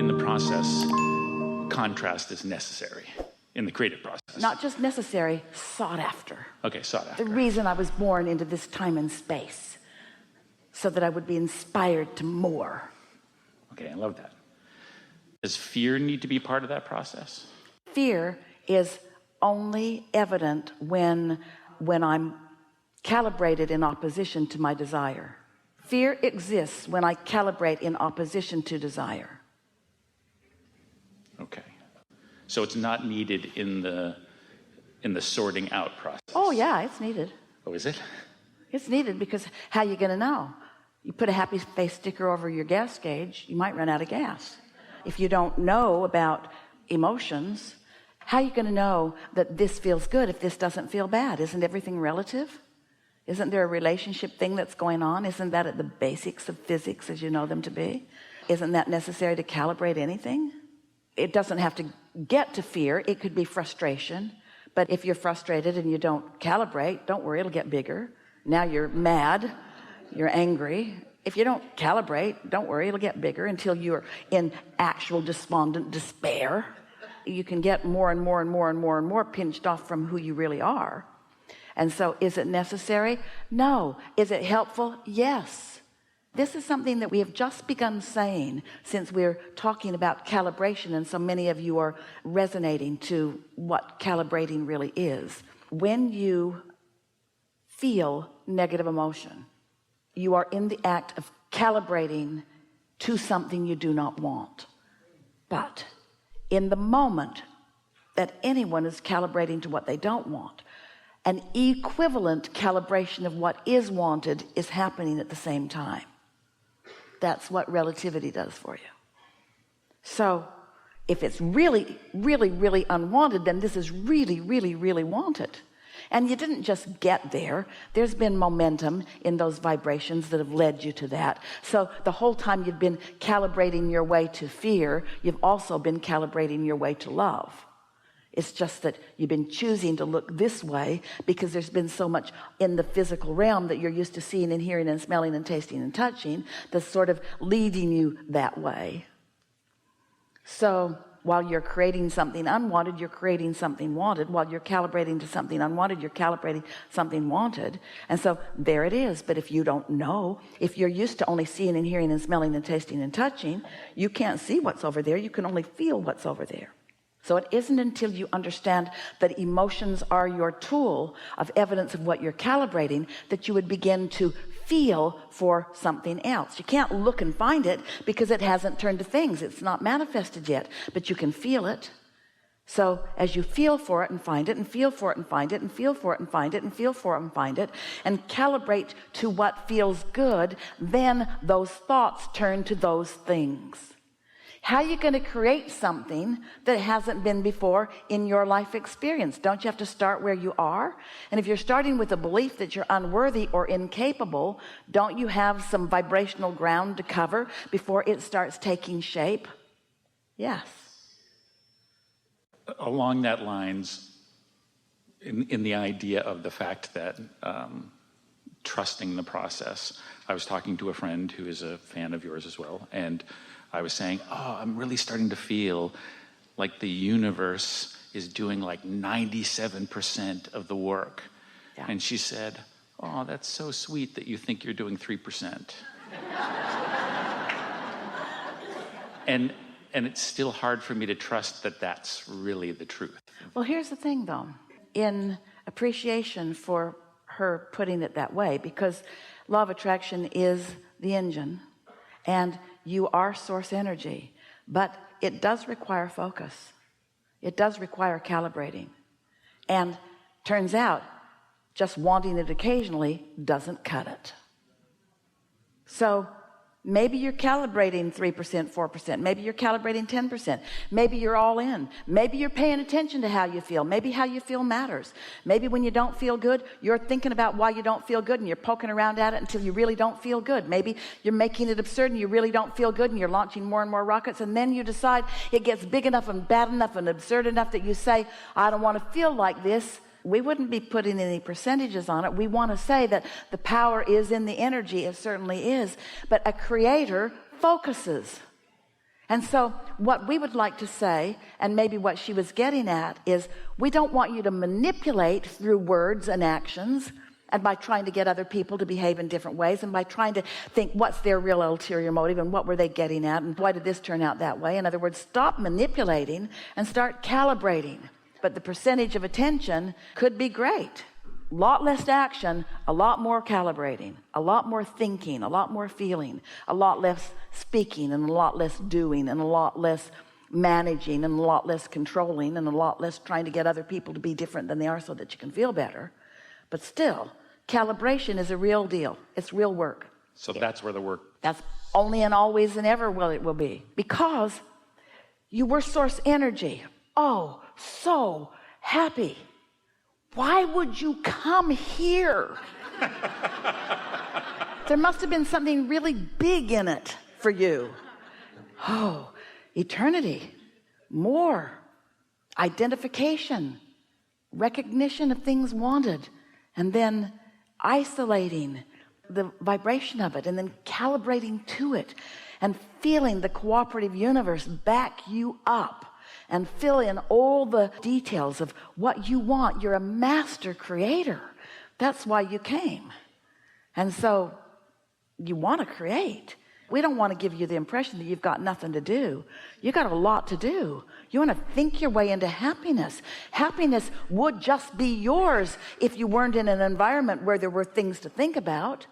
in the process, contrast is necessary in the creative process. Not just necessary, sought after. Okay, sought after. The reason I was born into this time and space, so that I would be inspired to more. Okay, I love that. Does fear need to be part of that process? Fear is only evident when I'm calibrated in opposition to my desire. Fear exists when I calibrate in opposition to desire. Okay. So it's not needed in the sorting out process. Oh yeah, it's needed. Oh, is it? It's needed because how are you going to know? You put a happy face sticker over your gas gauge, you might run out of gas. If you don't know about emotions, how are you going to know that this feels good if this doesn't feel bad? Isn't everything relative? Isn't there a relationship thing that's going on? Isn't that at the basics of physics as you know them to be? Isn't that necessary to calibrate anything? It doesn't have to get to fear. It could be frustration. But if you're frustrated and you don't calibrate, don't worry, it'll get bigger. Now you're mad, you're angry. If you don't calibrate, don't worry, it'll get bigger until you're in actual despondent despair. You can get more and more and more and more and more pinched off from who you really are. And so is it necessary? No. Is it helpful? Yes. This is something that we have just begun saying since we're talking about calibration, and so many of you are resonating to what calibrating really is. When you feel negative emotion, you are in the act of calibrating to something you do not want. But in the moment that anyone is calibrating to what they don't want, an equivalent calibration of what is wanted is happening at the same time. That's what relativity does for you. So if it's really, really, really unwanted, then this is really, really, really wanted. And you didn't just get there. There's been momentum in those vibrations that have led you to that. So the whole time you've been calibrating your way to fear, you've also been calibrating your way to love. It's just that you've been choosing to look this way because there's been so much in the physical realm that you're used to seeing and hearing and smelling and tasting and touching that's sort of leading you that way. So while you're creating something unwanted, you're creating something wanted. While you're calibrating to something unwanted, you're calibrating something wanted. And so there it is. But if you don't know, if you're used to only seeing and hearing and smelling and tasting and touching, you can't see what's over there. You can only feel what's over there. So it isn't until you understand that emotions are your tool of evidence of what you're calibrating that you would begin to feel for something else. You can't look and find it because it hasn't turned to things. It's not manifested yet, but you can feel it. So as you feel for it and find it and feel for it and find it and feel for it and find it and feel for it and find it and calibrate to what feels good, then those thoughts turn to those things. How are you going to create something that hasn't been before in your life experience? Don't you have to start where you are? And if you're starting with a belief that you're unworthy or incapable, don't you have some vibrational ground to cover before it starts taking shape? Yes. Along that lines, in the idea of the fact that trusting the process, I was talking to a friend who is a fan of yours as well, and I was saying, I'm really starting to feel like the universe is doing like 97% of the work. Yeah. And she said, that's so sweet that you think you're doing 3%. and it's still hard for me to trust that that's really the truth. Well, here's the thing though, in appreciation for her putting it that way, because law of attraction is the engine and you are source energy, but it does require focus. It does require calibrating. And turns out just wanting it occasionally doesn't cut it. So maybe you're calibrating 3%, 4%. Maybe you're calibrating 10%. Maybe you're all in. Maybe you're paying attention to how you feel. Maybe how you feel matters. Maybe when you don't feel good, you're thinking about why you don't feel good and you're poking around at it until you really don't feel good. Maybe you're making it absurd and you really don't feel good and you're launching more and more rockets, and then you decide it gets big enough and bad enough and absurd enough that you say, I don't want to feel like this. We wouldn't be putting any percentages on it. We want to say that the power is in the energy. It certainly is. But a creator focuses. And so what we would like to say, and maybe what she was getting at, is we don't want you to manipulate through words and actions, and by trying to get other people to behave in different ways, and by trying to think what's their real ulterior motive, and what were they getting at, and why did this turn out that way. In other words, stop manipulating and start calibrating. But the percentage of attention could be great. A lot less action, a lot more calibrating, a lot more thinking, a lot more feeling, a lot less speaking, and a lot less doing, and a lot less managing, and a lot less controlling, and a lot less trying to get other people to be different than they are so that you can feel better. But still, calibration is a real deal. It's real work. So that's where the work... That's only and always and ever will it will be. Because you were source energy. Oh, so happy. Why would you come here? There must have been something really big in it for you. Oh, eternity, more, identification, recognition of things wanted, and then isolating the vibration of it, and then calibrating to it, and feeling the cooperative universe back you up, and fill in all the details of what you want. You're a master creator. That's why you came. And so you want to create. We don't want to give you the impression that you've got nothing to do. You got a lot to do. You want to think your way into happiness. Happiness would just be yours if you weren't in an environment where there were things to think about.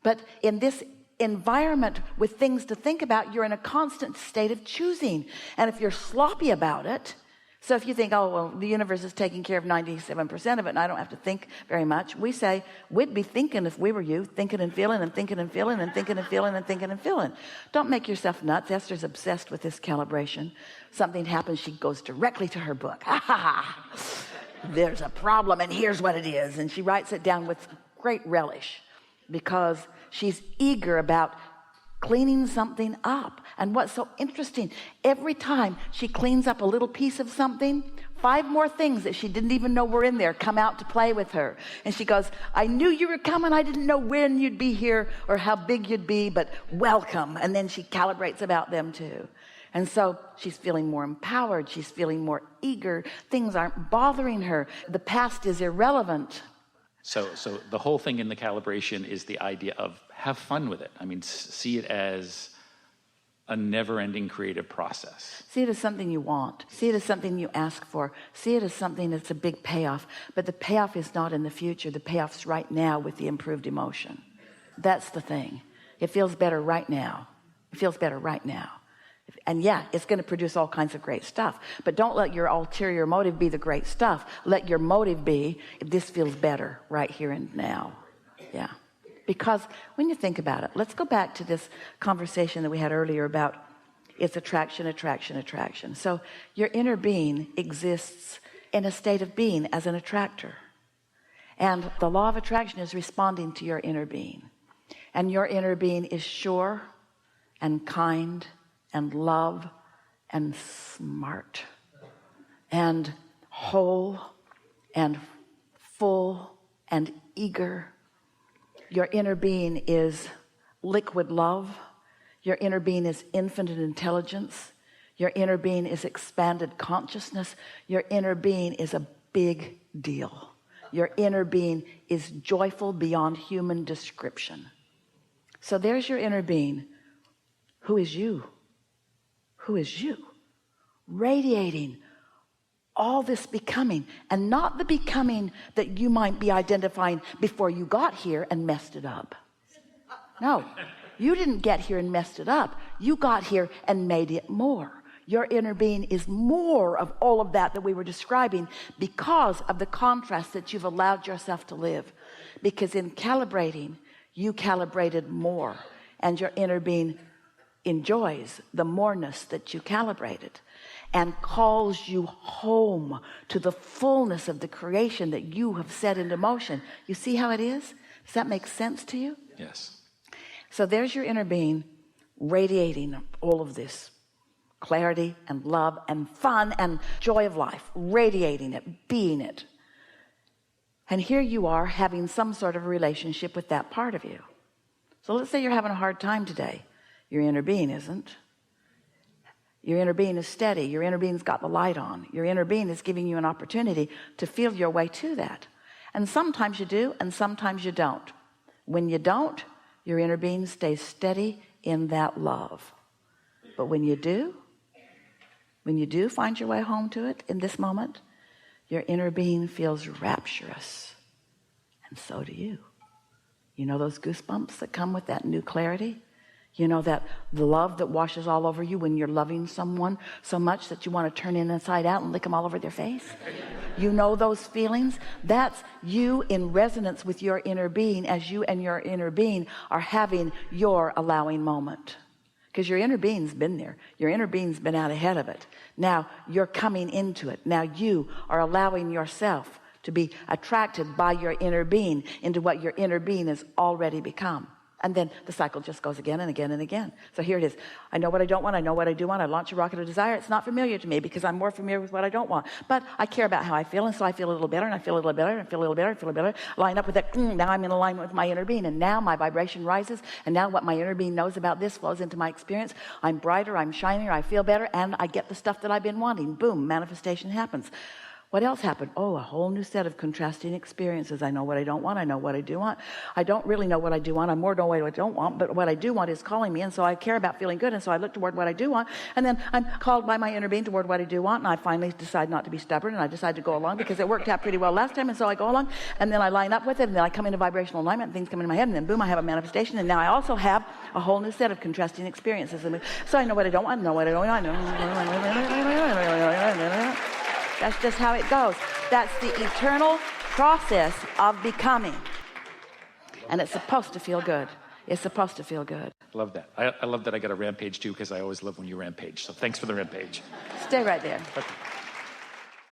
But in this environment with things to think about, you're in a constant state of choosing. And if you're sloppy about it, so if you think, oh, well, the universe is taking care of 97% of it and I don't have to think very much, we say we'd be thinking, if we were you, thinking and feeling and thinking and feeling and thinking and feeling and thinking and feeling. Don't make yourself nuts. Esther's obsessed with this calibration. Something happens, she goes directly to her book. Ha ha ha. There's a problem and here's what it is. And she writes it down with great relish because she's eager about cleaning something up. And what's so interesting, every time she cleans up a little piece of something, 5 more things that she didn't even know were in there come out to play with her. And she goes, I knew you were coming. I didn't know when you'd be here or how big you'd be, but welcome. And then she calibrates about them too. And so she's feeling more empowered. She's feeling more eager. Things aren't bothering her. The past is irrelevant. So the whole thing in the calibration is the idea of have fun with it. I mean, see it as a never-ending creative process. See it as something you want. See it as something you ask for. See it as something that's a big payoff. But the payoff is not in the future. The payoff's right now with the improved emotion. That's the thing. It feels better right now. It feels better right now. And yeah, it's going to produce all kinds of great stuff. But don't let your ulterior motive be the great stuff. Let your motive be, this feels better right here and now. Yeah. Because when you think about it, let's go back to this conversation that we had earlier about it's attraction, attraction, attraction. So your inner being exists in a state of being as an attractor. And the law of attraction is responding to your inner being. And your inner being is sure and kind and love and smart and whole and full and eager. Your inner being is liquid love. Your inner being is infinite intelligence. Your inner being is expanded consciousness. Your inner being is a big deal. Your inner being is joyful beyond human description. So there's your inner being. Who is you? Who is you? Radiating all this becoming, and not the becoming that you might be identifying before you got here and messed it up. No, you didn't get here and messed it up. You got here and made it more. Your inner being is more of all of that we were describing because of the contrast that you've allowed yourself to live. Because in calibrating, you calibrated more, and your inner being enjoys the moreness that you calibrated and calls you home to the fullness of the creation that you have set into motion. You see how it is? Does that make sense to you? Yes. So there's your inner being radiating all of this clarity and love and fun and joy of life, radiating it, being it. And here you are having some sort of a relationship with that part of you. So let's say you're having a hard time today. Your inner being isn't. Your inner being is steady. Your inner being's got the light on. Your inner being is giving you an opportunity to feel your way to that. And sometimes you do, and sometimes you don't. When you don't, your inner being stays steady in that love. But when you do find your way home to it in this moment, your inner being feels rapturous. And so do you. You know those goosebumps that come with that new clarity? You know that the love that washes all over you when you're loving someone so much that you want to turn inside out and lick them all over their face? You know those feelings? That's you in resonance with your inner being as you and your inner being are having your allowing moment. Because your inner being's been there. Your inner being's been out ahead of it. Now you're coming into it. Now you are allowing yourself to be attracted by your inner being into what your inner being has already become. And then the cycle just goes again and again and again. So here it is. I know what I don't want. I know what I do want. I launch a rocket of desire. It's not familiar to me because I'm more familiar with what I don't want. But I care about how I feel. And so I feel a little better, and I feel a little better, and I feel a little better, I feel a little better. Line up with that. Now I'm in alignment with my inner being. And now my vibration rises. And now what my inner being knows about this flows into my experience. I'm brighter. I'm shinier. I feel better. And I get the stuff that I've been wanting. Boom. Manifestation happens. What else happened? Oh, a whole new set of contrasting experiences. I know what I don't want. I know what I do want. I don't really know what I do want. I more know what I don't want, but what I do want is calling me. And so I care about feeling good. And so I look toward what I do want. And then I'm called by my inner being toward what I do want. And I finally decide not to be stubborn. And I decide to go along because it worked out pretty well last time. And so I go along and then I line up with it. And then I come into vibrational alignment and things come into my head. And then boom, I have a manifestation. And now I also have a whole new set of contrasting experiences. So I know what I don't want. I know what I don't want. That's just how it goes. That's the eternal process of becoming. And it's supposed to feel good. It's supposed to feel good. Love that. I love that I got a rampage too, because I always love when you rampage. So thanks for the rampage. Stay right there. Okay.